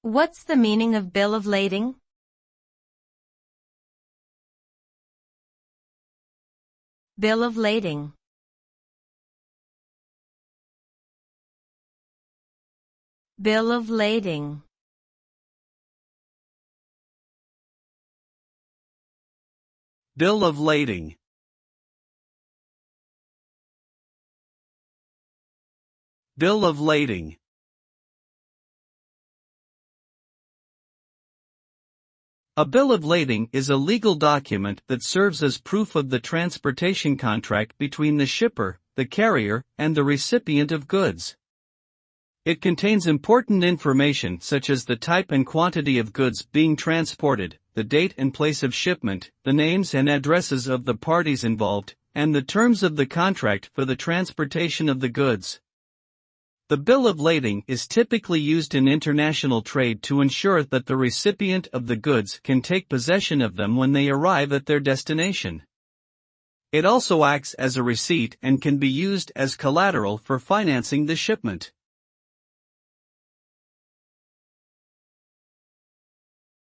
What's the meaning of bill of lading? Bill of lading. Bill of lading. Bill of lading. Bill of lading. A bill of lading is a legal document that serves as proof of the transportation contract between the shipper, the carrier, and the recipient of goods. It contains important information such as the type and quantity of goods being transported, the date and place of shipment, the names and addresses of the parties involved, and the terms of the contract for the transportation of the goods. The bill of lading is typically used in international trade to ensure that the recipient of the goods can take possession of them when they arrive at their destination. It also acts as a receipt and can be used as collateral for financing the shipment.